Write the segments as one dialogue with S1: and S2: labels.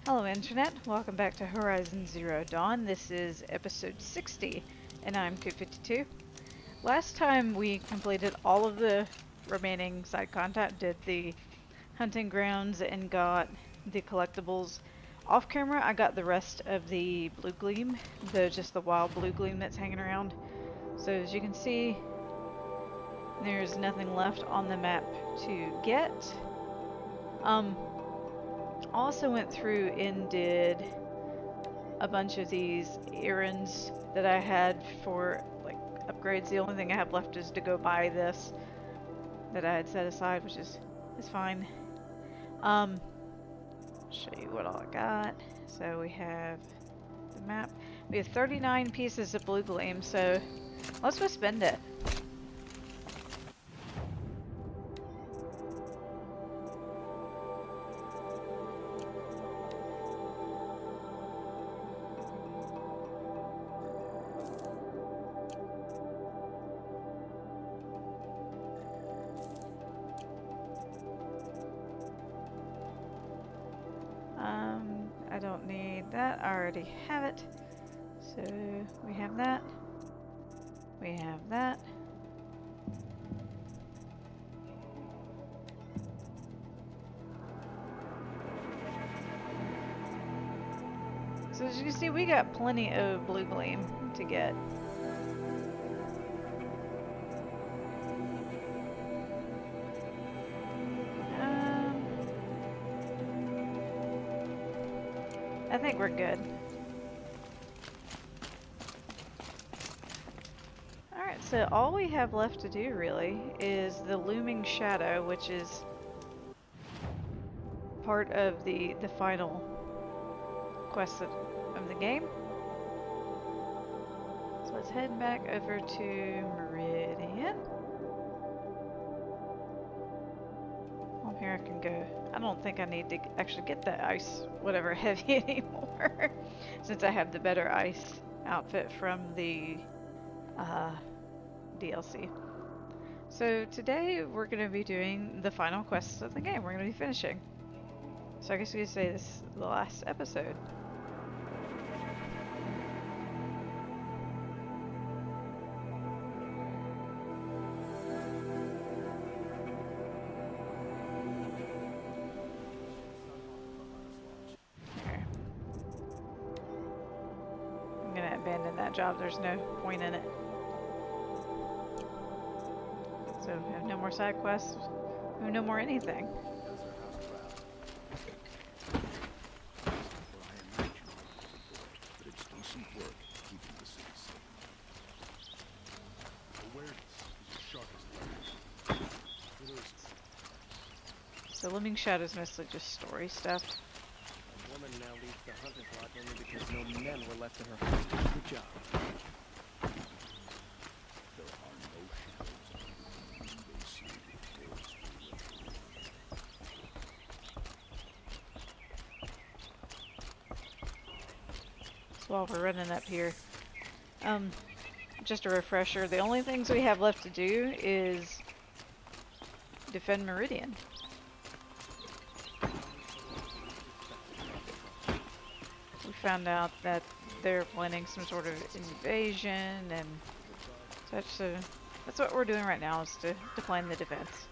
S1: Hello Internet, welcome back to Horizon Zero Dawn. This is episode 60, and I'm 252. Last time we completed all of the remaining side content, did the hunting grounds and got the collectibles. Off camera, I got the rest of the blue gleam, just the wild blue gleam that's hanging around. So as you can see, there's nothing left on the map to get. Um, also went through and did a bunch of these errands that I had for like upgrades. The only thing I have left is to go buy this that I had set aside, which is fine. Um, show you what all I got. So we have the map. We have 39 pieces of blue gleam, so let's go spend it. I don't need that. I already have it. So we have that. We have that. So as you can see, we got plenty of blue gleam to get. I think we're good. Alright, so all we have left to do really is the Looming Shadow, which is part of the final quest of the game. So let's head back over to Meridian. Well, here I can go. I don't think I need to actually get that ice, whatever, heavy anymore, since I have the better ice outfit from the DLC. So today we're going to be doing the final quests of the game. We're going to be finishing. So I guess we could say this is the last episode. I'm going to abandon that job. There's no point in it. So we have no more side quests. We have no more anything. So Looming Shadow is mostly just story stuff.
S2: A woman now leads the hunter's lodge only because no men were left in her house to do the job. There are no shadows they see the kills
S1: So while we're running up here, just a refresher, the only things we have left to do is defend Meridian. We found out that they're planning some sort of invasion and such, so that's what we're doing right now, is to plan the defense.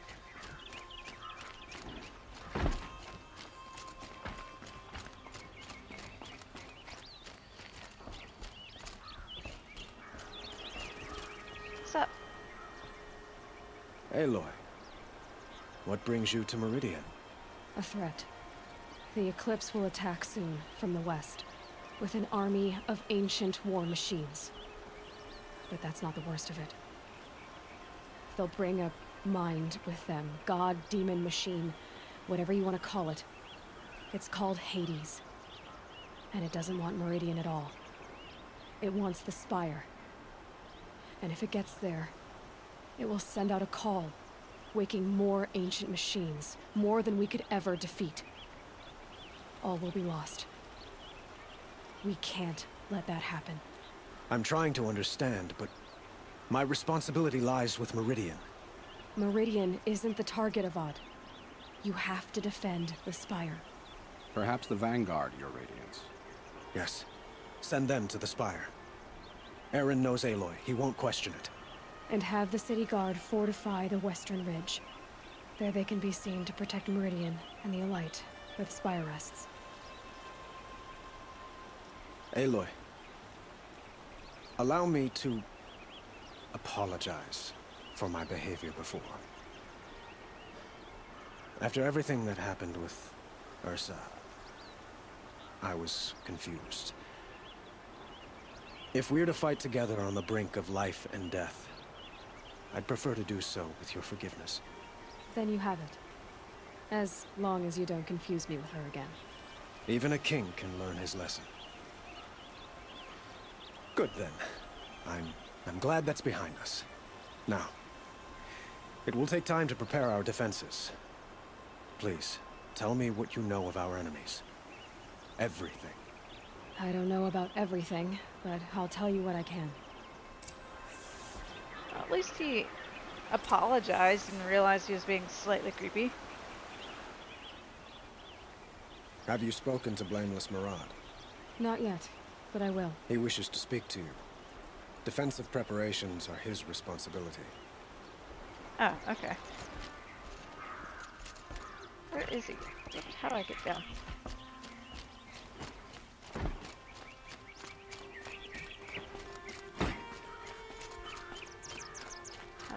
S1: What's up?
S3: Aloy, what brings you to Meridian?
S4: A threat. The Eclipse will attack soon, from the west, with an army of ancient war machines. But that's not the worst of it. They'll bring a mind with them. God, demon, machine, whatever you want to call it. It's called Hades. And it doesn't want Meridian at all. It wants the Spire. And if it gets there, it will send out a call, waking more ancient machines, more than we could ever defeat. All will be lost. We can't let that happen.
S3: I'm trying to understand, but my responsibility lies with Meridian.
S4: Meridian isn't the target, Avad. You have to defend the Spire.
S5: Perhaps the Vanguard, Your Radiance.
S3: Yes. Send them to the Spire. Aaron knows Aloy. He won't question it.
S4: And have the city guard fortify the western ridge. There they can be seen to protect Meridian and the Elite, where the Spire rests.
S3: Aloy, allow me to apologize for my behavior before. After everything that happened with Ursa, I was confused. If we're to fight together on the brink of life and death, I'd prefer to do so with your forgiveness.
S4: Then you have it. As long as you don't confuse me with her again.
S3: Even a king can learn his lesson. Good then. I'm glad that's behind us. Now, it will take time to prepare our defenses. Please, tell me what you know of our enemies. Everything.
S4: I don't know about everything, but I'll tell you what I can.
S1: At least he apologized and realized he was being slightly creepy.
S3: Have you spoken to Blameless Marad?
S4: Not yet, but I will.
S3: He wishes to speak to you. Defensive preparations are his responsibility.
S1: Oh, okay. Where is he? How do I get down?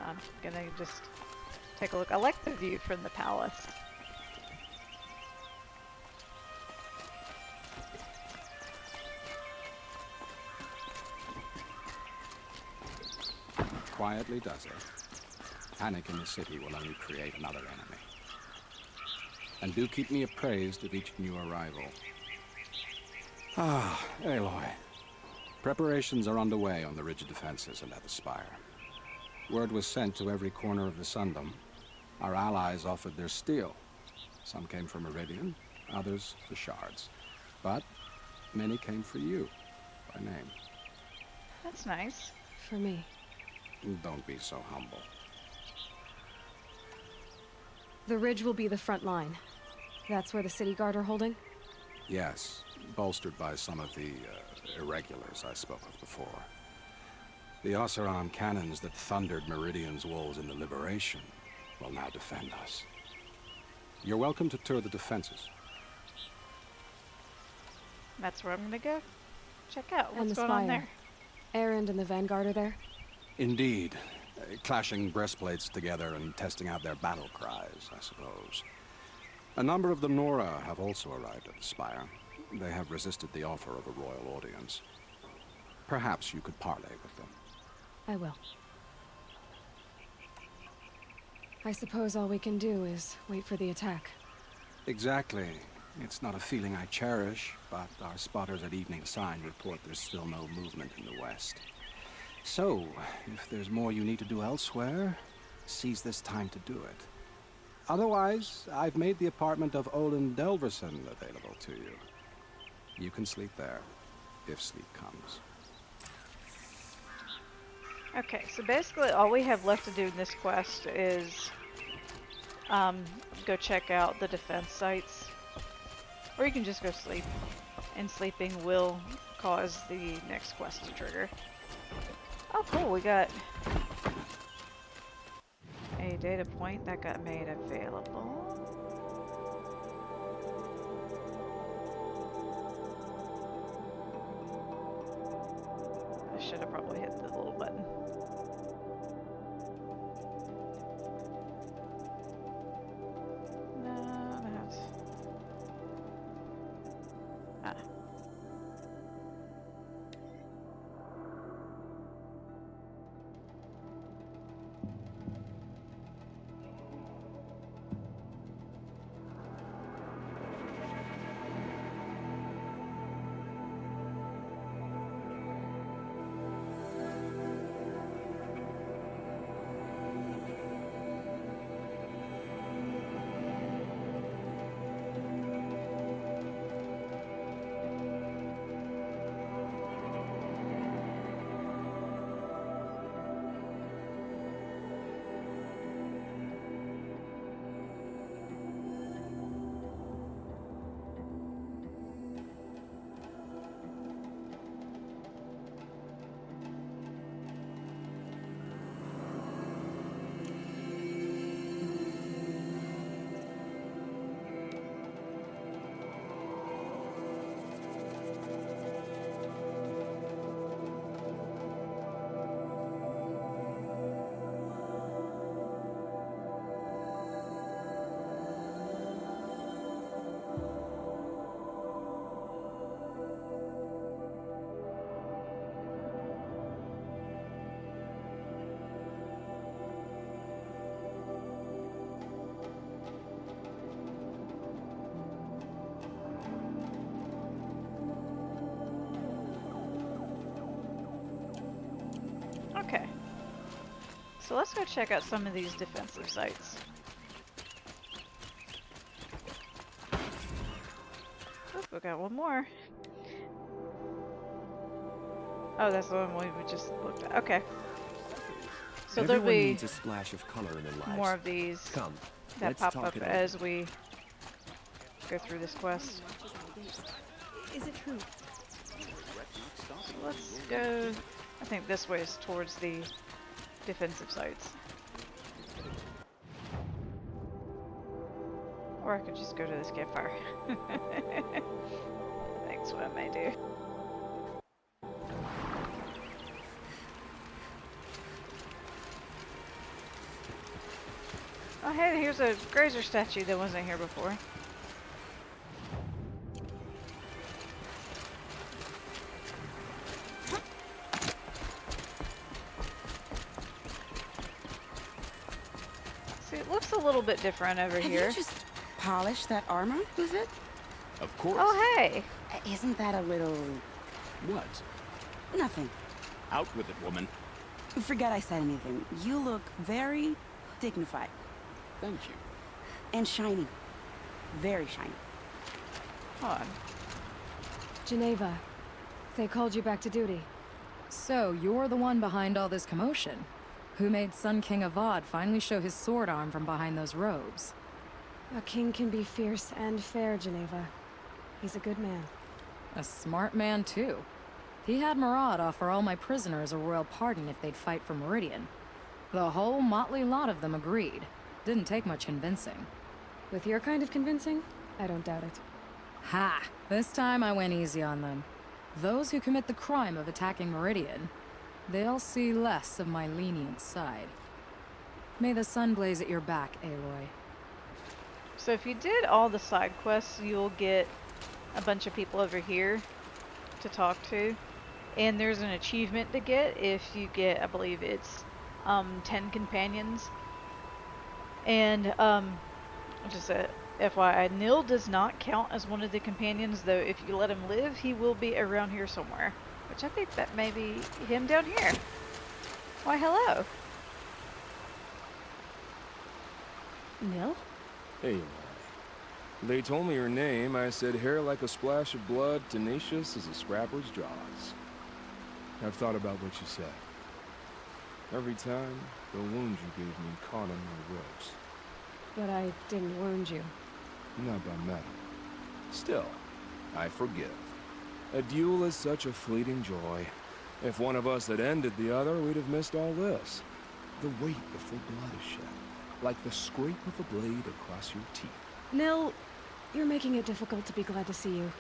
S1: I'm gonna just take a look. I like the view from the palace.
S5: Quietly does it. Panic in the city will only create another enemy. And do keep me appraised of each new arrival. Ah, Aloy. Preparations are underway on the ridge defenses and at the Spire. Word was sent to every corner of the Sundom. Our allies offered their steel. Some came for Meridian, others for shards. But many came for you, by name.
S1: That's nice.
S4: For me.
S5: Don't be so humble.
S4: The ridge will be the front line. That's where the city guard are holding?
S5: Yes, bolstered by some of the irregulars I spoke of before. The Oseram cannons that thundered Meridian's walls in the Liberation will now defend us. You're welcome to tour the defenses.
S1: That's where I'm gonna go. Check out
S4: And
S1: what's
S4: the
S1: going on
S4: Spire.
S1: there.
S4: Erend and the Vanguard are there?
S5: Indeed. Clashing breastplates together and testing out their battle cries, I suppose. A number of the Nora have also arrived at the Spire. They have resisted the offer of a royal audience. Perhaps you could parley with them.
S4: I will. I suppose all we can do is wait for the attack.
S5: Exactly. It's not a feeling I cherish, but our spotters at Evening Sign report there's still no movement in the west. So, if there's more you need to do elsewhere, seize this time to do it. Otherwise, I've made the apartment of Olin Delverson available to you. You can sleep there, if sleep comes.
S1: Okay, so basically all we have left to do in this quest is go check out the defense sites. Or you can just go sleep. And sleeping will cause the next quest to trigger. Oh cool, we got a data point that got made available. I should have probably hit the little button. No, that's... Ah. So let's go check out some of these defensive sites. Oh, we got one more. Oh, that's the one we just looked at. Okay. So there'll
S6: Everyone
S1: be
S6: needs a splash of color in their lives.
S1: more of these
S6: Come,
S1: that
S6: let's
S1: pop
S6: talk
S1: up
S6: it over.
S1: as we go through this quest.
S4: Is it true?
S1: So let's go. I think this way is towards the defensive sites. Or I could just go to this campfire. That's what I may do. Oh hey, here's a grazer statue that wasn't here before. See, it looks a little bit different over
S7: Have
S1: here.
S7: you just polished that armor with it?
S6: Of course.
S1: Oh hey!
S7: Isn't that a little...
S6: What?
S7: nothing?
S6: Out with it, woman.
S7: Forget I said anything. You look very dignified.
S6: Thank you.
S7: And shiny. Very shiny.
S1: Hold on.
S4: Geneva, they called you back to duty.
S8: So, you're the one behind all this commotion? Who made Sun King Avad finally show his sword arm from behind those robes?
S4: A king can be fierce and fair, Geneva. He's a good man.
S8: A smart man, too. He had Murad offer all my prisoners a royal pardon if they'd fight for Meridian. The whole motley lot of them agreed. Didn't take much convincing.
S4: With your kind of convincing, I don't doubt it.
S8: Ha! This time I went easy on them. Those who commit the crime of attacking Meridian, they'll see less of my lenient side. May the sun blaze at your back, Aloy.
S1: So if you did all the side quests, you'll get a bunch of people over here to talk to. And there's an achievement to get if you get, I believe it's 10 companions. And just a FYI, Nil does not count as one of the companions, though if you let him live, he will be around here somewhere. Which I think that may be him down here. Why, hello.
S4: Nil?
S9: Hey, they told me your name. I said hair like a splash of blood, tenacious as a scrapper's jaws. I've thought about what you said. Every time, the wound you gave me caught on my ropes.
S4: But I didn't wound you.
S9: Not by metal. Still, I forgive. A duel is such a fleeting joy. If one of us had ended the other, we'd have missed all this. The weight before blood is shed, like the scrape of a blade across your teeth.
S4: Nil, you're making it difficult to be glad to see you.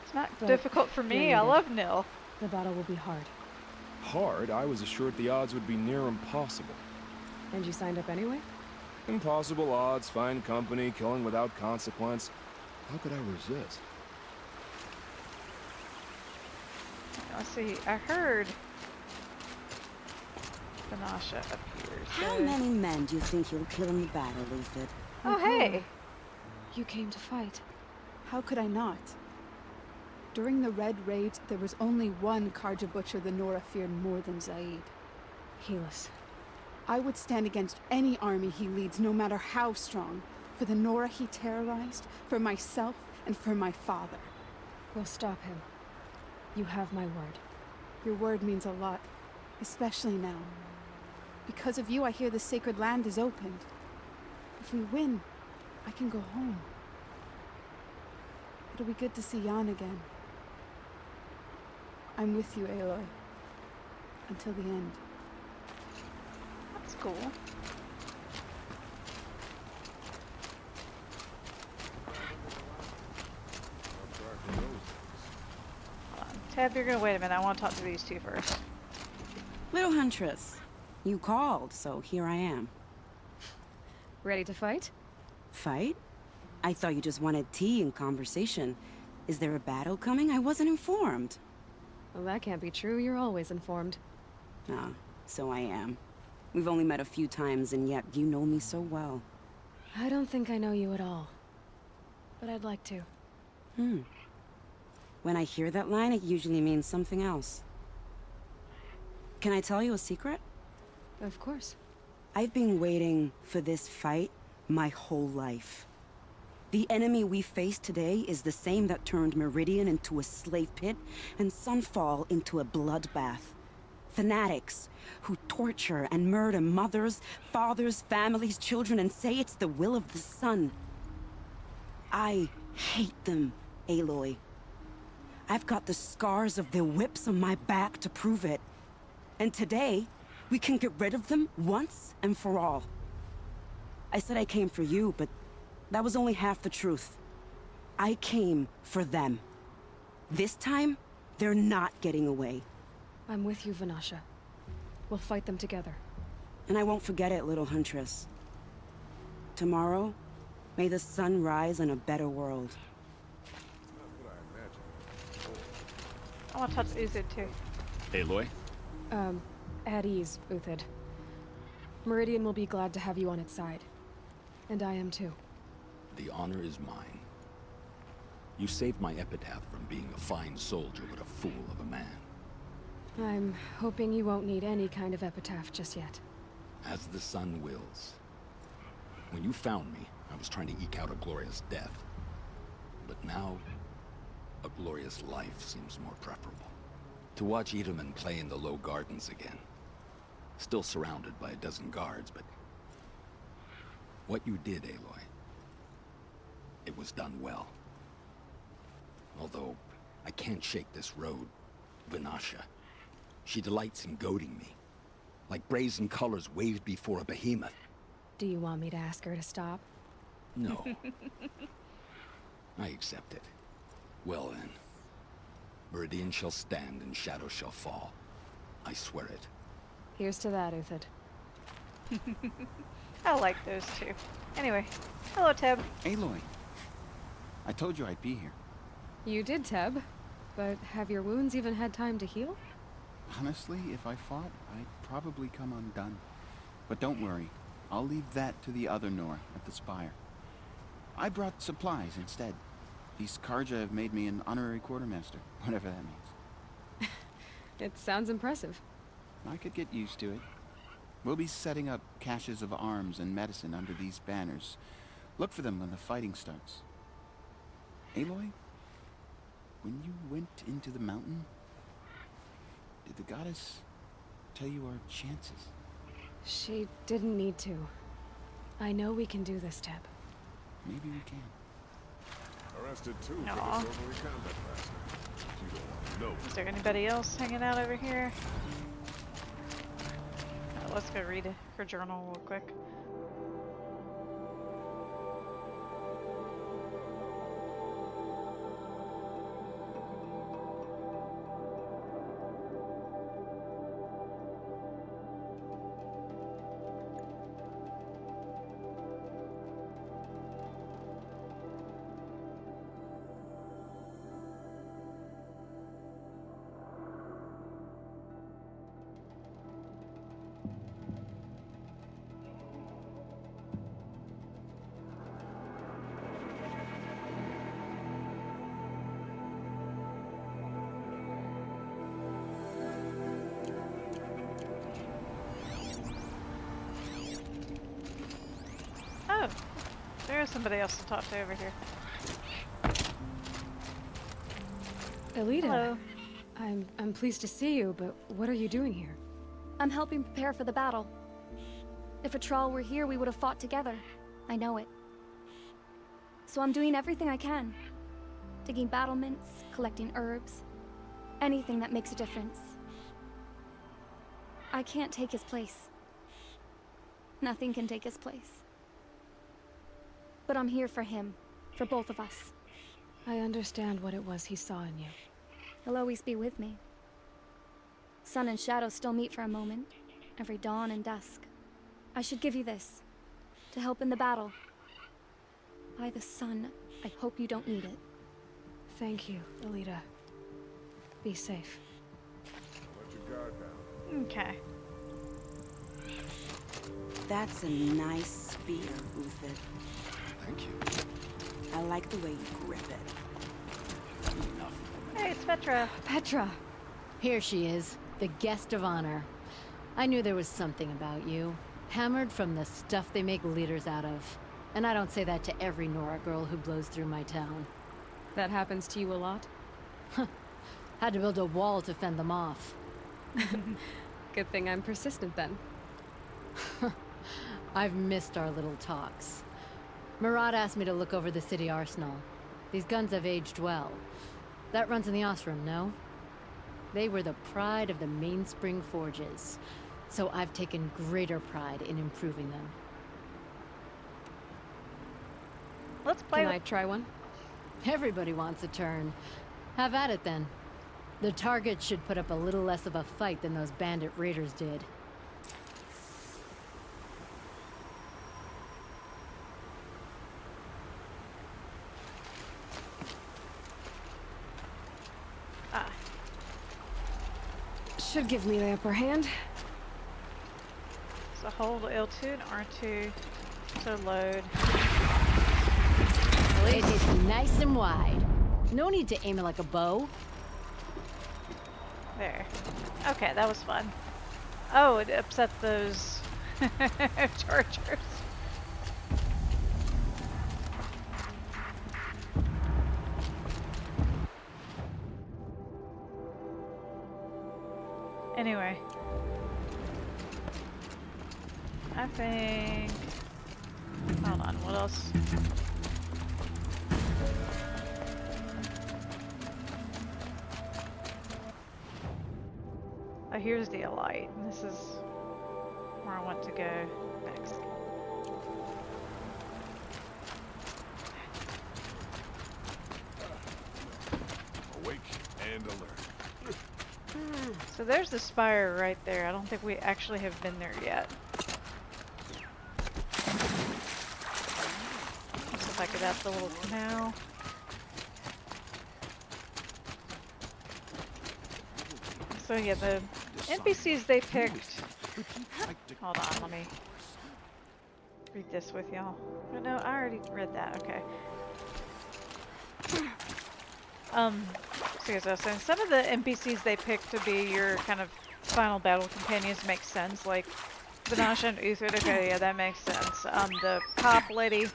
S1: It's not
S4: But
S1: difficult for
S4: you're
S1: me. I
S4: needed.
S1: love Nil.
S4: The battle will be hard.
S9: Hard, I was assured the odds would be near impossible.
S4: And you signed up anyway?
S9: Impossible odds, fine company, killing without consequence. How could I resist?
S1: Let's see. I heard Banasha up here.
S7: How
S1: so-
S7: many men do you think you'll kill in the battle, Luthid?
S1: Oh, hey.
S4: You came to fight.
S10: How could I not? During the Red Raids, there was only one Karja Butcher the Nora feared more than Zaid.
S4: Helis.
S10: I would stand against any army he leads, no matter how strong. For the Nora he terrorized, for myself, and for my father.
S4: We'll stop him. You have my word.
S10: Your word means a lot, especially now. Because of you, I hear the sacred land is opened. If we win, I can go home. It'll be good to see Jan again. I'm with you, Aloy. Until the end.
S1: That's cool. Hold on. Tab, you're gonna wait a minute. I want to talk to these two first.
S7: Little Huntress, you called, so here I am.
S4: Ready to fight?
S7: Fight? I thought you just wanted tea and conversation. Is there a battle coming? I wasn't informed.
S4: Well, that can't be true. You're always informed.
S7: Ah, so I am. We've only met a few times, and yet you know me so well.
S4: I don't think I know you at all. But I'd like to.
S7: When I hear that line, it usually means something else. Can I tell you a secret?
S4: Of course.
S7: I've been waiting for this fight my whole life. The enemy we face today is the same that turned Meridian into a slave pit and Sunfall into a bloodbath. Fanatics who torture and murder mothers, fathers, families, children, and say it's the will of the sun. I hate them, Aloy. I've got the scars of their whips on my back to prove it. And today, we can get rid of them once and for all. I said I came for you, but that was only half the truth. I came for them. This time, they're not getting away.
S4: I'm with you, Vanasha. We'll fight them together.
S7: And I won't forget it, little huntress. Tomorrow, may the sun rise in a better world.
S1: I want to touch Uthid too.
S6: Aloy?
S4: At ease, Uthid. Meridian will be glad to have you on its side. And I am too.
S6: The honor is mine. You saved my epitaph from being a fine soldier but a fool of a man.
S4: I'm hoping you won't need any kind of epitaph just yet.
S6: As the sun wills. When you found me, I was trying to eke out a glorious death. But now, a glorious life seems more preferable. To watch Edelman play in the low gardens again. Still surrounded by a dozen guards, but... what you did, Aloy, it was done well. Although, I can't shake this road, Vanasha. She delights in goading me. Like brazen colors waved before a behemoth.
S4: Do you want me to ask her to stop?
S6: No. I accept it. Well then. Meridian shall stand and shadow shall fall. I swear it.
S4: Here's to that, Uthid.
S1: I like those two. Anyway, hello Teb.
S11: Aloy. I told you I'd be here.
S4: You did, Teb. But have your wounds even had time to heal?
S11: Honestly, if I fought, I'd probably come undone. But don't worry. I'll leave that to the other Nora at the Spire. I brought supplies instead. These Karja have made me an honorary quartermaster, whatever that means.
S4: It sounds impressive.
S11: I could get used to it. We'll be setting up caches of arms and medicine under these banners. Look for them when the fighting starts. Aloy, when you went into the mountain, did the goddess tell you our chances?
S4: She didn't need to. I know we can do this, Teb.
S11: Maybe we can.
S9: Arrested two
S1: Aw.
S9: for disorderly conduct last night. You don't want to know.
S1: Is there anybody else hanging out over here? Let's go read her journal real quick. Oh, there is somebody else to talk to over here.
S4: Elita.
S12: Hello.
S4: I'm pleased to see you, but what are you doing here?
S12: I'm helping prepare for the battle. If Atral were here, we would have fought together. I know it. So I'm doing everything I can. Digging battlements, collecting herbs. Anything that makes a difference. I can't take his place. Nothing can take his place. But I'm here for him. For both of us.
S4: I understand what it was he saw in you.
S12: He'll always be with me. Sun and shadow still meet for a moment. Every dawn and dusk. I should give you this. To help in the battle. By the sun, I hope you don't need it.
S4: Thank you, Elita. Be safe.
S9: Let your guard down.
S1: Okay.
S7: That's a nice spear, Uthid.
S6: Thank you.
S7: I like the way you grip it.
S6: Enough.
S1: Hey, it's Petra.
S4: Petra!
S13: Here she is, the guest of honor. I knew there was something about you. Hammered from the stuff they make leaders out of. And I don't say that to every Nora girl who blows through my town.
S4: That happens to you a lot?
S13: Had to build a wall to fend them off.
S4: Good thing I'm persistent then.
S13: I've missed our little talks. Marat asked me to look over the city arsenal. These guns have aged well. That runs in the Osram, no? They were the pride of the Mainspring Forges, so I've taken greater pride in improving them.
S1: Let's play.
S4: Can I try one?
S13: Everybody wants a turn. Have at it then. The target should put up a little less of a fight than those bandit raiders did.
S4: Should give me the upper hand.
S1: So hold L2 and R2 to load.
S13: It is nice and wide. No need to aim it like a bow.
S1: There. Okay, that was fun. Oh, it upset those chargers. Anyway. I think... Hold on, what else? Oh, here's the Elite. This is where I want to go next.
S9: Awake and alert.
S1: So there's the spire right there. I don't think we actually have been there yet. Let's see if I could up the little canal. So yeah, the NPCs they picked. Hold on, let me read this with y'all. Oh, no, I already read that. Okay. So as I was saying, some of the NPCs they picked to be your kind of final battle companions make sense. Like Banasha and Uthrid. Okay, yeah, that makes sense. The cop lady.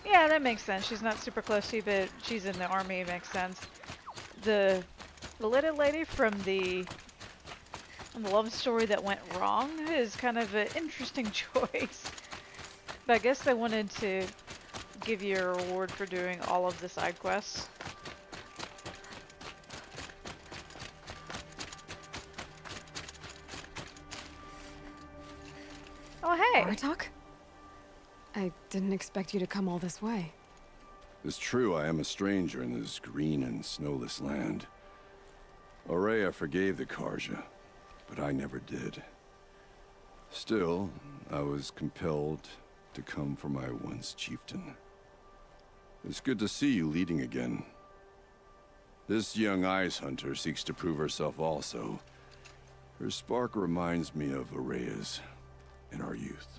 S1: Yeah, that makes sense. She's not super close to you, but she's in the army. It makes sense. The little lady from the love story that went wrong is kind of an interesting choice. But I guess they wanted to give you a reward for doing all of the side quests. Oh, hey!
S4: Bartok? I didn't expect you to come all this way.
S14: It's true, I am a stranger in this green and snowless land. Aurea forgave the Carja, but I never did. Still, I was compelled to come for my once chieftain. It's good to see you leading again. This young ice hunter seeks to prove herself also. Her spark reminds me of Aurea's in our youth.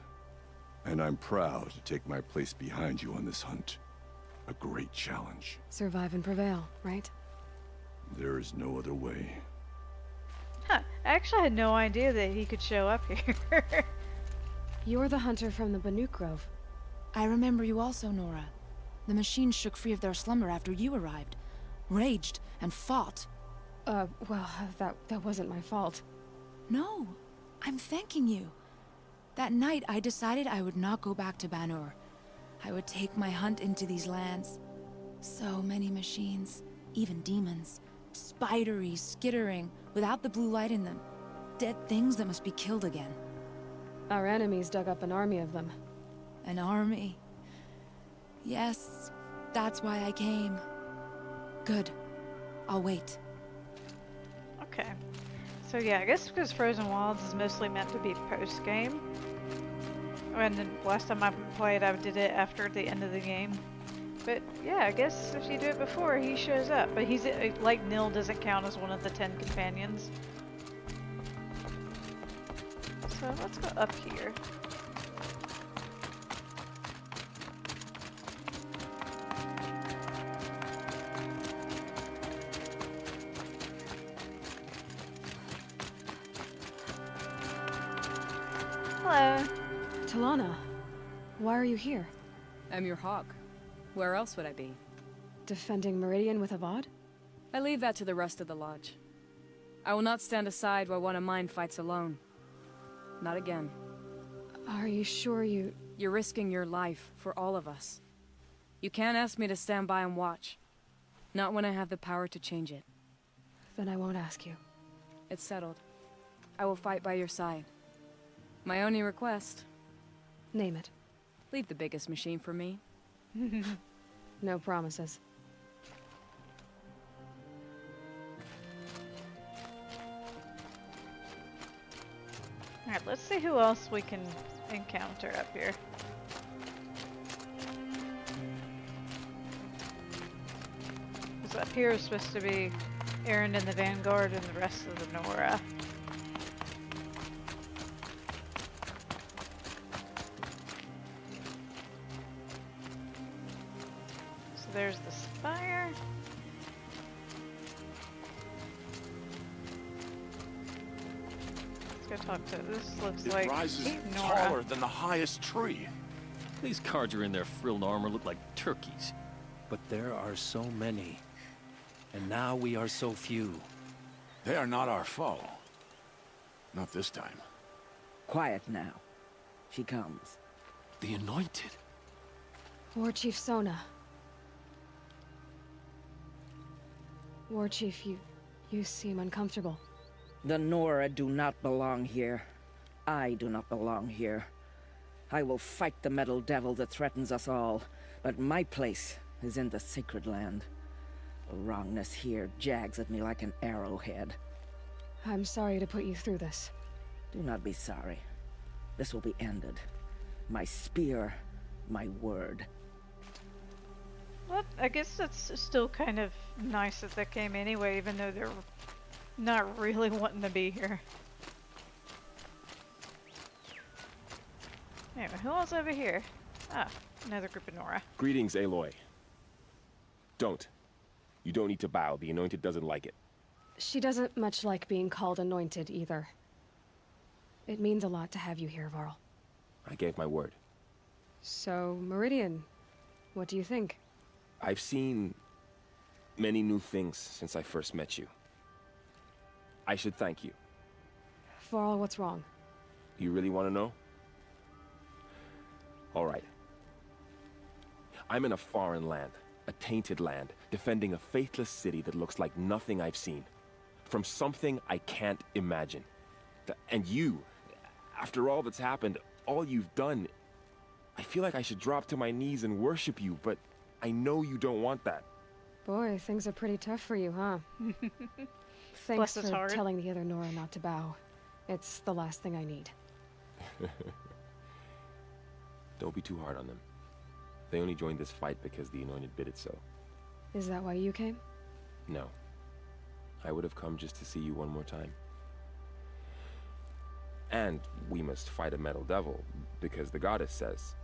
S14: And I'm proud to take my place behind you on this hunt. A great challenge.
S4: Survive and prevail, right?
S14: There is no other way.
S1: Huh, I actually had no idea that he could show up here.
S4: You're the hunter from the Banuk Grove.
S15: I remember you also, Nora. The machines shook free of their slumber after you arrived. Raged and fought.
S4: Well, that wasn't my fault.
S15: No, I'm thanking you. That night, I decided I would not go back to Banur. I would take my hunt into these lands. So many machines, even demons. Spidery, skittering, without the blue light in them. Dead things that must be killed again.
S4: Our enemies dug up an army of them.
S15: An army? Yes, that's why I came. Good. I'll wait.
S1: Okay. So yeah, I guess because Frozen Wilds is mostly meant to be post-game. And the last time I played, I did it after the end of the game. But yeah, I guess if you do it before, he shows up. But he's like Nil doesn't count as one of the 10 companions. So let's go up here. Hello.
S4: Talana, why are you here?
S8: I'm your hawk. Where else would I be?
S4: Defending Meridian with Avad?
S8: I leave that to the rest of the Lodge. I will not stand aside while one of mine fights alone. Not again.
S4: Are you sure you...
S8: You're risking your life for all of us. You can't ask me to stand by and watch. Not when I have the power to change it.
S4: Then I won't ask you.
S8: It's settled. I will fight by your side. My only request...
S4: Name it.
S8: Leave the biggest machine for me.
S4: No promises.
S1: Alright, let's see who else we can encounter up here. Because up here is supposed to be Aaron and the Vanguard and the rest of the Nora. So there's the spire. Let's go talk to this. Looks
S16: It
S1: like
S16: rises
S1: Team Nora.
S16: taller than the highest tree.
S17: These Carja in their frilled armor look like turkeys.
S18: But there are so many. And now we are so few.
S16: They are not our foe. Not this time.
S19: Quiet now. She comes.
S17: The Anointed.
S4: War Chief Sona. War Chief, you seem uncomfortable.
S19: The Nora do not belong here. I do not belong here. I will fight the metal devil that threatens us all, but my place is in the sacred land. The wrongness here jags at me like an arrowhead.
S4: I'm sorry to put you through this.
S19: Do not be sorry. This will be ended. My spear, my word.
S1: Well, I guess that's still kind of nice that they came anyway, even though they're not really wanting to be here. Anyway, who else over here? Ah, another group of Nora.
S20: Greetings, Aloy. Don't. You don't need to bow. The Anointed doesn't like it.
S4: She doesn't much like being called Anointed either. It means a lot to have you here, Varl.
S20: I gave my word.
S4: So, Meridian, what do you think?
S20: I've seen many new things since I first met you. I should thank you.
S4: Varl, what's wrong?
S20: You really want to know? All right. I'm in a foreign land, a tainted land, defending a faithless city that looks like nothing I've seen. From something I can't imagine. And you, after all that's happened, all you've done, I feel like I should drop to my knees and worship you, but I know you don't want that.
S4: Boy, things are pretty tough for you, huh? Thanks
S1: Bless his
S4: for
S1: heart.
S4: telling the other Nora not to bow. It's the last thing I need.
S20: Don't be too hard on them. They only joined this fight because the Anointed bid it so.
S4: Is that why you came?
S20: No. I would have come just to see you one more time. And we must fight a metal devil, because the goddess says.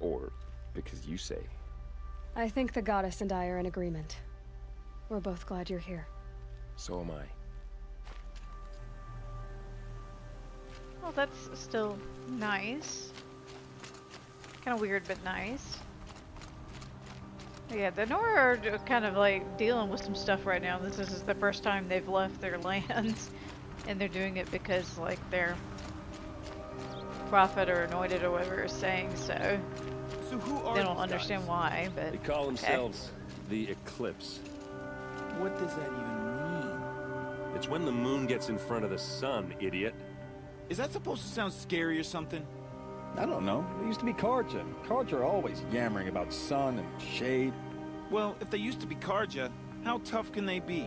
S20: Or because you say.
S4: I think the goddess and I are in agreement. We're both glad you're here.
S20: So am I.
S1: Well, that's still nice. Kind of weird, but nice. Yeah, the Nora are kind of like dealing with some stuff right now. This is the first time they've left their lands, and they're doing it because like their prophet or anointed or whatever is saying so.
S21: So who are
S1: They don't
S21: these
S1: understand
S21: guys?
S1: why, but
S22: They call
S1: okay.
S22: themselves the Eclipse.
S21: What does that even mean?
S22: It's when the moon gets in front of the sun, idiot.
S21: Is that supposed to sound scary or something?
S23: I don't know. They used to be Carja. Carja are always yammering about sun and shade.
S21: Well, if they used to be Carja, how tough can they be?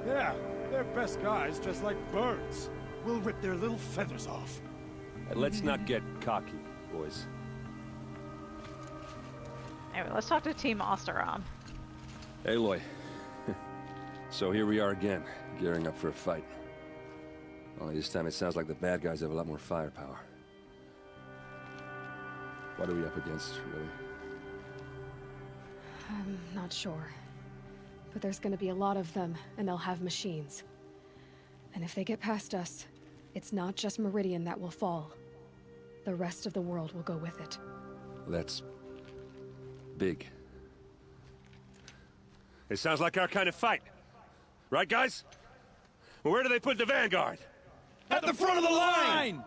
S24: Yeah, they're best guys just like birds. We'll rip their little feathers off.
S22: And let's not get cocky, boys.
S1: Anyway, let's talk to Team Osteron.
S22: Aloy. So here we are again, gearing up for a fight. Only this time it sounds like the bad guys have a lot more firepower. What are we up against, really?
S4: I'm not sure. But there's gonna be a lot of them, and they'll have machines. And if they get past us, it's not just Meridian that will fall. the rest of the world will go with it.
S22: That's... big. It sounds like our kind of fight. Right, guys? Well, where do they put the Vanguard?
S24: At the front of the line!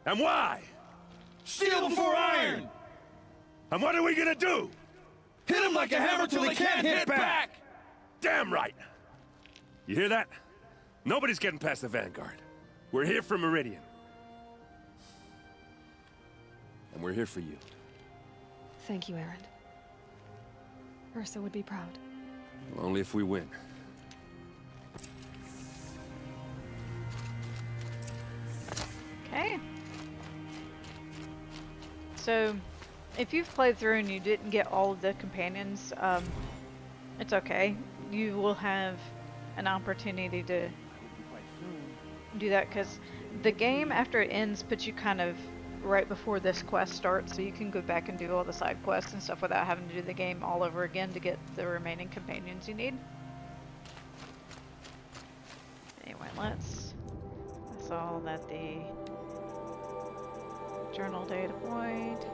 S22: And why?
S24: Steel before iron!
S22: And what are we gonna do?
S24: Hit them like a hammer till they can't hit back!
S22: Damn right! You hear that? Nobody's getting past the Vanguard. We're here for Meridian. And we're here for you.
S4: Thank you, Erend. Ursa would be proud.
S22: Well, only if we win.
S1: Okay. So, if you've played through and you didn't get all of the companions, it's okay. You will have an opportunity to do that, because the game, after it ends, puts you kind of right before this quest starts, so you can go back and do all the side quests and stuff without having to do the game all over again to get the remaining companions you need. Anyway, I saw that the journal data point.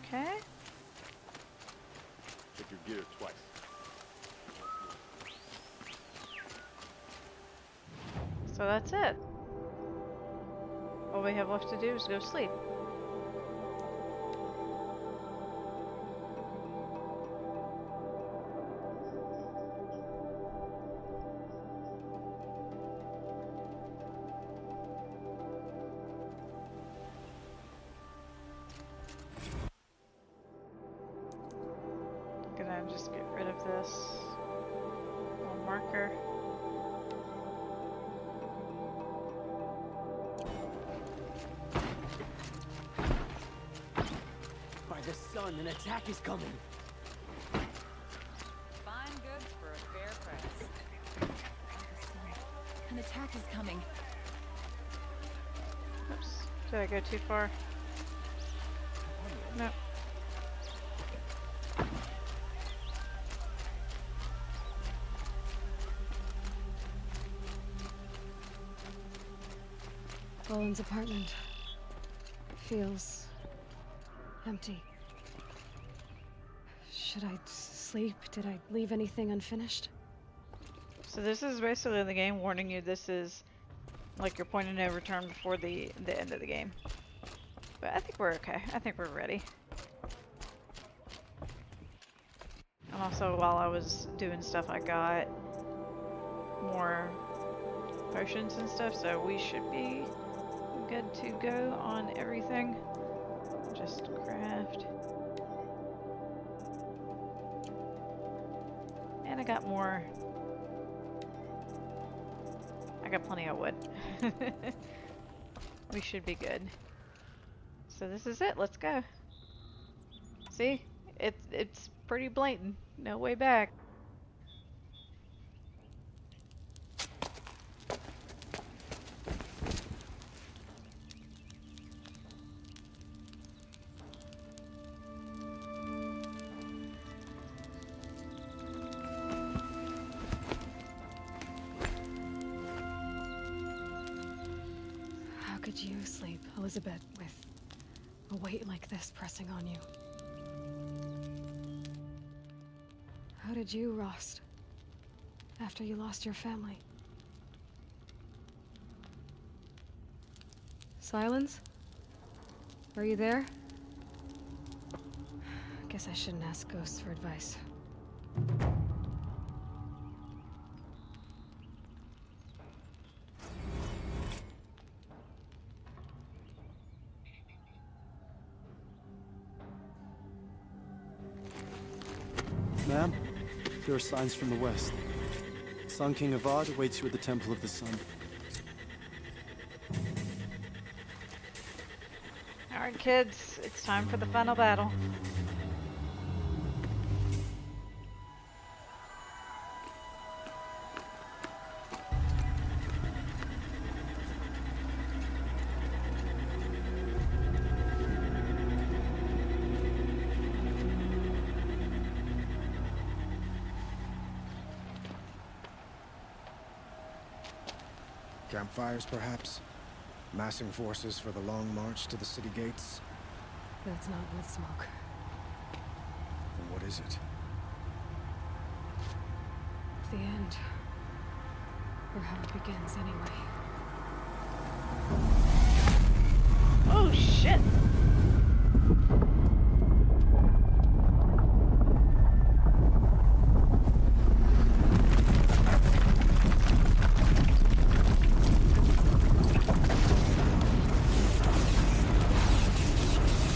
S1: Okay.
S22: Check your gear twice.
S1: So that's it. All we have left to do is go sleep. Gonna just get rid of this little marker.
S2: By the sun, an attack is coming.
S15: Fine goods for a fair price. An attack is coming.
S1: Oops. Did I go too far? No.
S4: Roland's apartment feels empty. Should I sleep? Did I leave anything unfinished?
S1: So this is basically the game warning you this is like your point of no return before the end of the game. But I think we're okay. I think we're ready. And also while I was doing stuff I got more potions and stuff, so we should be good to go on everything. Just craft. And I got more. I got plenty of wood. We should be good. So this is it. Let's go. See? It's pretty blatant. No way back.
S4: How could you sleep, Elizabeth, with a weight like this pressing on you? How did you, Rost, after you lost your family? Silence? Are you there? Guess I shouldn't ask ghosts for advice.
S24: Ma'am, there are signs from the west. Sun King Avad awaits you at the Temple of the Sun.
S1: Alright, kids, it's time for the final battle.
S3: Campfires, perhaps? Massing forces for the long march to the city gates?
S4: That's not wood smoke.
S3: Then what is it?
S4: The end. Or how it begins, anyway.
S1: Oh, shit!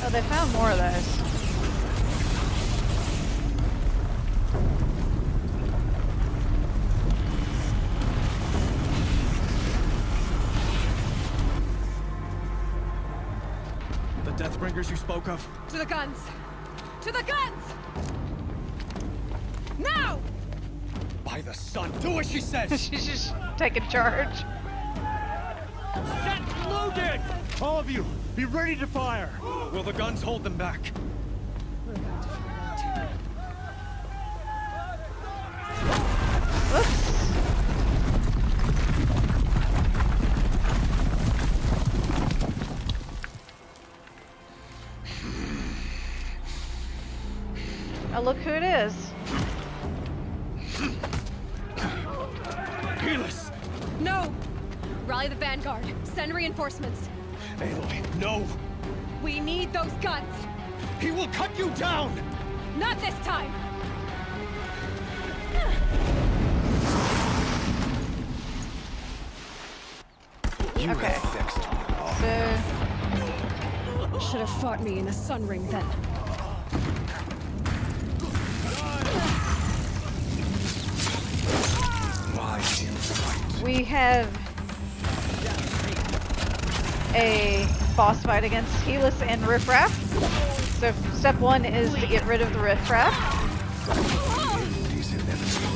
S1: Oh, they found more of those.
S24: The Deathbringers you spoke of?
S4: To the guns! To the guns! Now!
S24: By the sun, do what she says!
S1: She's just taking charge.
S24: Set loaded! All of you, be ready to fire! Will the guns hold them back?
S4: We're about to find out.
S1: Oh, look who it is.
S24: Helis!
S4: No! Rally the Vanguard. Send reinforcements.
S24: Aloy, no!
S4: We need those guns!
S24: He will cut you down!
S4: Not this time!
S3: You
S1: Okay.
S3: have fixed me.
S4: Should have fought me in a sun ring then.
S3: Why do you fight?
S1: We have a boss fight against Helis and Riffraff. So step one is to get rid of the Riffraff.
S3: Is inevitable.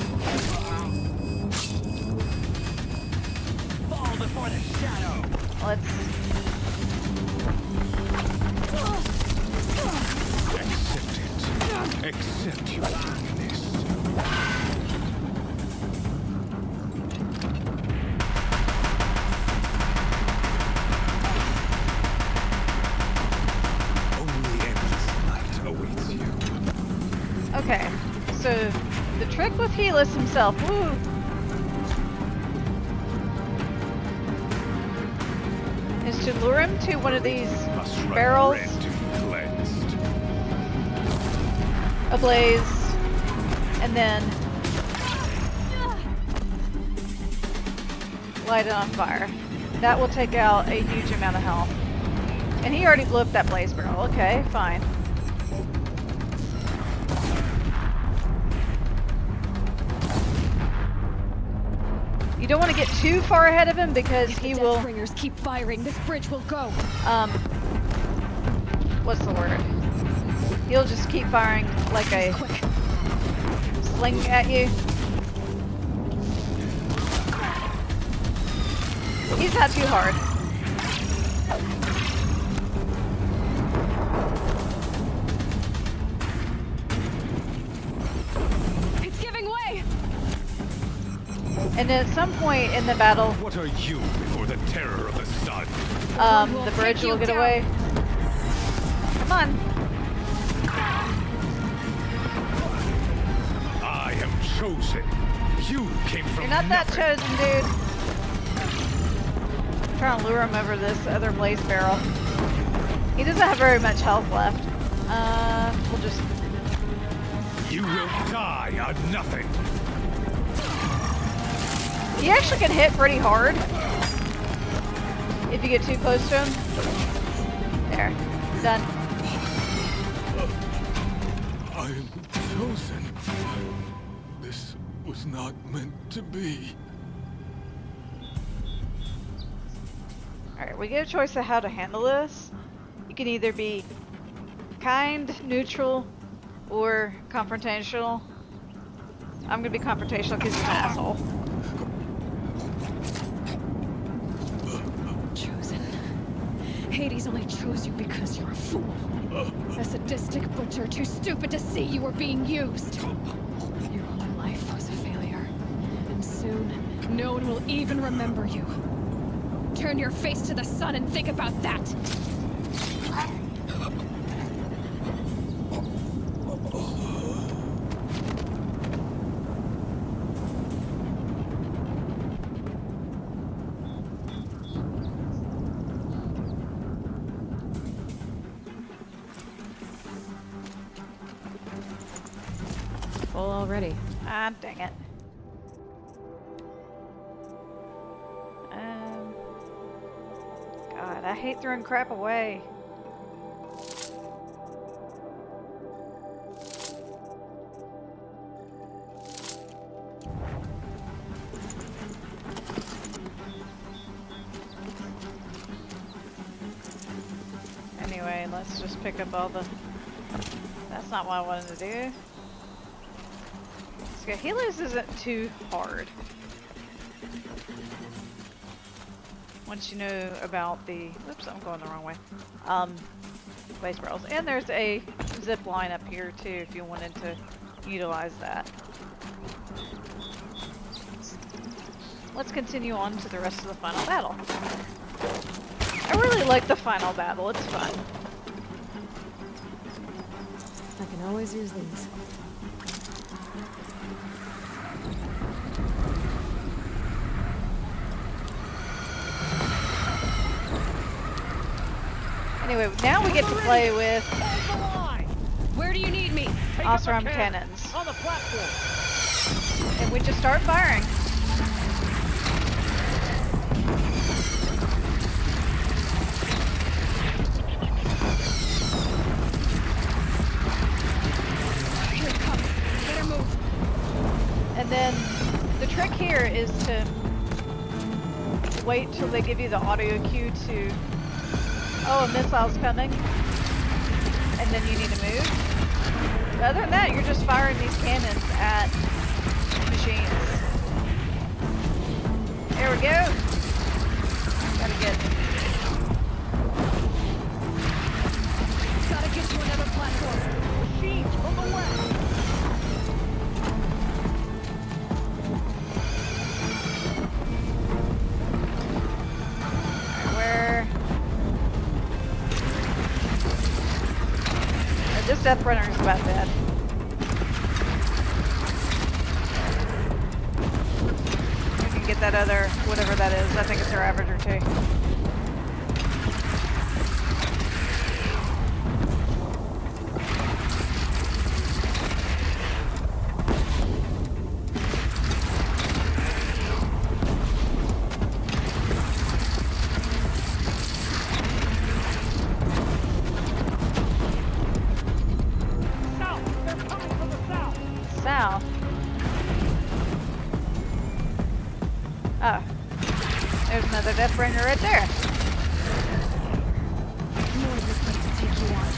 S2: Fall before the shadow.
S1: Let's
S3: Accept it. Accept your weakness. Only endless night awaits you.
S1: okay. So the trick with Helis himself, woo, is to lure him to one of these
S3: Must run
S1: barrels
S3: red to be cleansed.
S1: ablaze, and then light it on fire. That will take out a huge amount of health. And he already blew up that blaze barrel. Okay, fine. You don't want to get too far ahead of him because he will.
S4: Deathbringers keep firing. This bridge will go.
S1: What's the word? He'll just keep firing like a sling at you. He's not too hard.
S4: It's giving way.
S1: And at some point in the battle,
S3: What are you before the terror of the sun?
S1: the bridge will get away. Come on.
S3: I am chosen. You came from
S1: You're not that
S3: nothing.
S1: chosen, dude. Trying to lure him over this other blaze barrel. He doesn't have very much health left. We'll just...
S16: You will die on nothing.
S1: He actually can hit pretty hard if you get too close to him. There. Done.
S5: I am chosen. This was not meant to be.
S1: Alright, we get a choice of how to handle this. You can either be kind, neutral, or confrontational. I'm gonna be confrontational because he's an asshole.
S4: Chosen. Hades only chose you because you're a fool. A sadistic butcher too stupid to see you were being used. Your whole life was a failure. And soon, no one will even remember you. Turn your face to the sun and think about that! Full already.
S1: Ah, dang it. God, I hate throwing crap away. Anyway, let's just pick up all the... That's not what I wanted to do. So Helios isn't too hard. Once you know about the... Oops, I'm going the wrong way. Blaze barrels. And there's a zip line up here too if you wanted to utilize that. Let's continue on to the rest of the final battle. I really like the final battle, it's fun.
S4: I can always use these.
S1: Anyway, now we get to play with
S4: Where do you need me?
S1: Oseram cannons.
S2: On the platform.
S1: And we just start firing.
S4: Here it comes. Better move.
S1: And then the trick here is to wait till they give you the audio cue to, oh, a missile's coming, and then you need to move. But other than that, you're just firing these cannons at machines. There we go. Gotta
S4: get to another platform.
S2: Machines from the west.
S1: This Death Runner is about dead. We can get that other, whatever that is. I think it's our Ravager too. South. Oh. There's another Deathbringer right there.
S4: More of this place to take you on.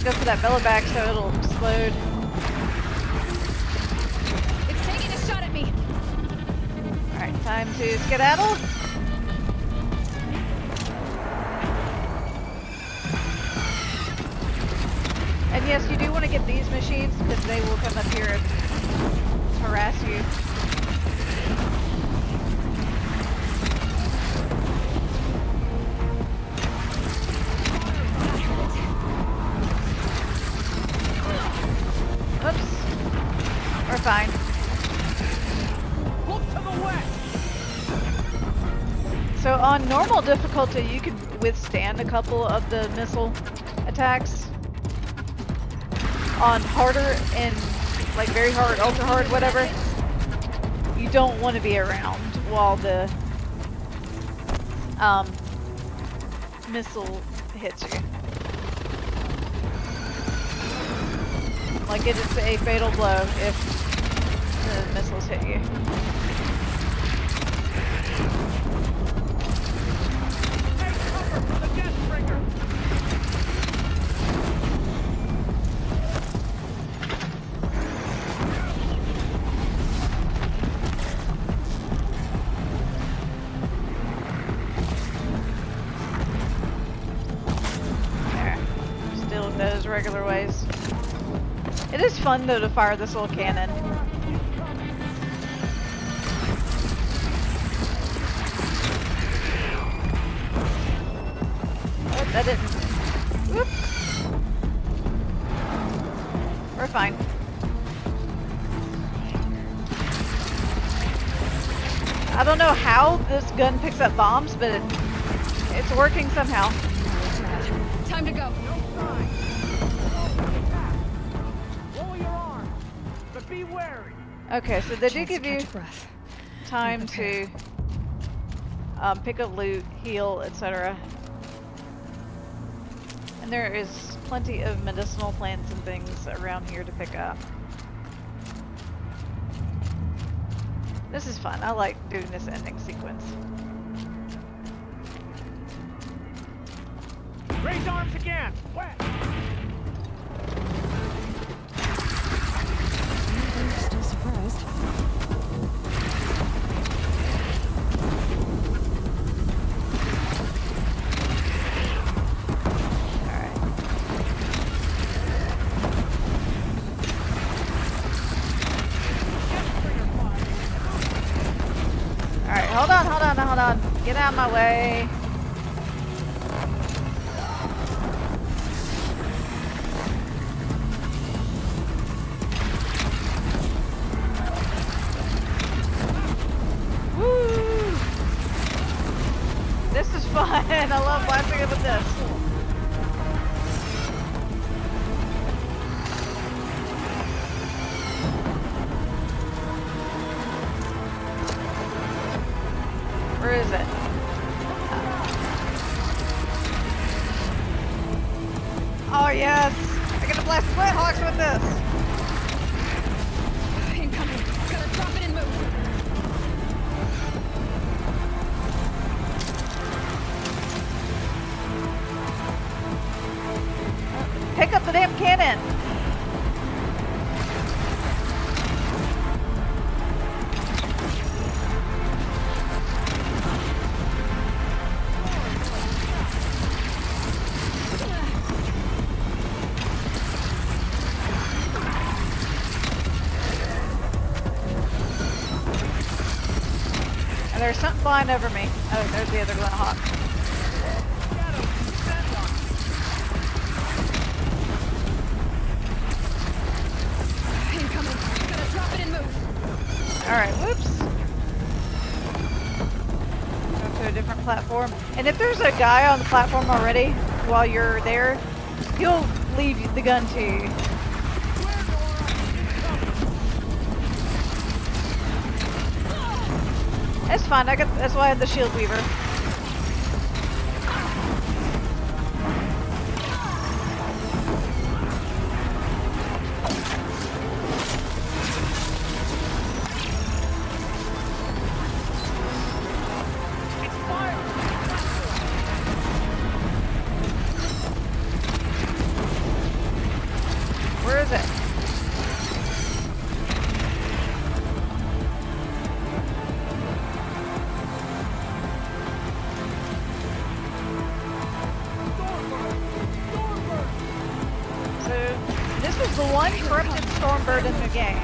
S1: Go for that bellow back so it'll explode.
S4: It's taking a shot at me.
S1: Alright, time to skedaddle. And yes, you do want to get these machines because they will come up here and harass you. Oops. We're fine.
S2: Look to the west.
S1: on normal difficulty, you could withstand a couple of the missile attacks. On harder and like very hard, ultra hard, whatever, you don't want to be around while the missile hits you. Like it is a fatal blow if the missiles hit you. Those regular ways. It is fun though to fire this little cannon. Oh, that didn't. Whoop. We're fine. I don't know how this gun picks up bombs, but it's working somehow.
S4: Time to go.
S2: Be wary.
S1: Okay, so they do give you time to pick up loot, heal, etc. And there is plenty of medicinal plants and things around here to pick up. This is fun. I like doing this ending sequence.
S2: Raise arms again. West.
S4: Still surprised.
S1: Alright, hold on. Get out of my way. This is fun. I love blasting it with this. Where is it? Oh yes! I get to blast Splithawks with this!
S4: Incoming. Gotta drop it and move.
S1: Pick up the damn cannon! And there's something flying over me. Oh, there's the other Glenhawk. Alright, whoops. Go to a different platform. And if there's a guy on the platform already while you're there, he'll leave the gun to you. That's fine, that's why I have the shield weaver. Where is it? So, this is the one corrupted Stormbird in the game.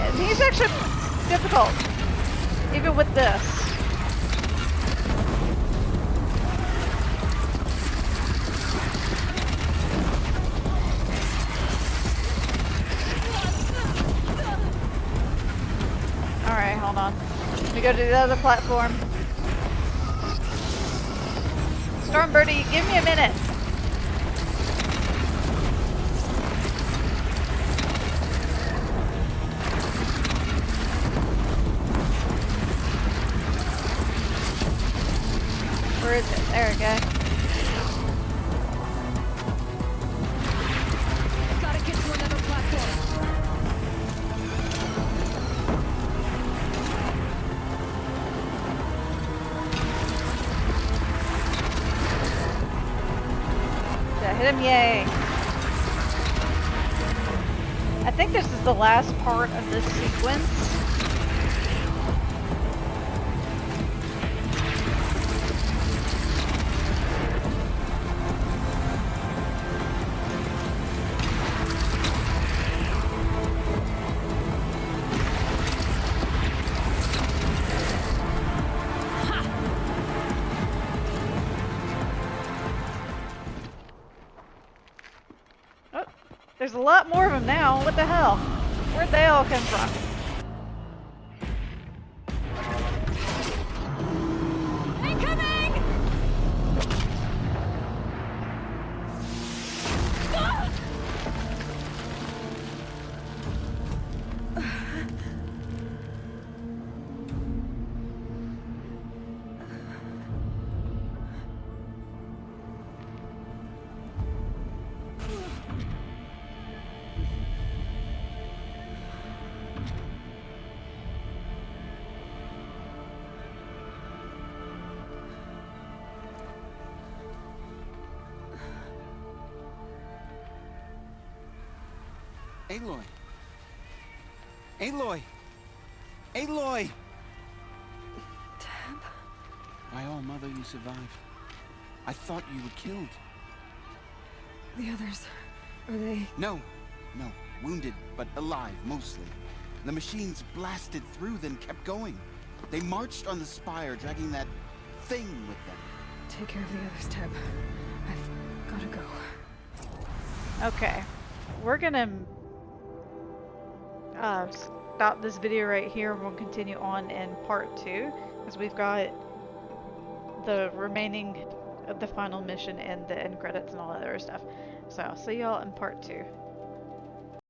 S1: And he's actually difficult. Even with this. hold on. Let me go to the other platform. Stormbirdie, give me a minute. Where is it? There we go.
S4: Gotta get to another platform.
S1: Yeah, hit him, yay. I think this is the last part of this sequence. There's a lot more of them now. What the hell? Where'd they all come from?
S4: Incoming!
S7: Aloy! Aloy! Aloy!
S4: Teb?
S7: My own mother, you survived. I thought you were killed.
S4: The others, are they?
S7: No. Wounded, but alive, mostly. The machines blasted through, then kept going. They marched on the spire, dragging that thing with them.
S4: Take care of the others, Teb. I've gotta go.
S1: Okay. We're gonna stop this video right here. We'll continue on in part 2 because we've got the remaining of the final mission and the end credits and all that other stuff. So I'll see y'all in part 2.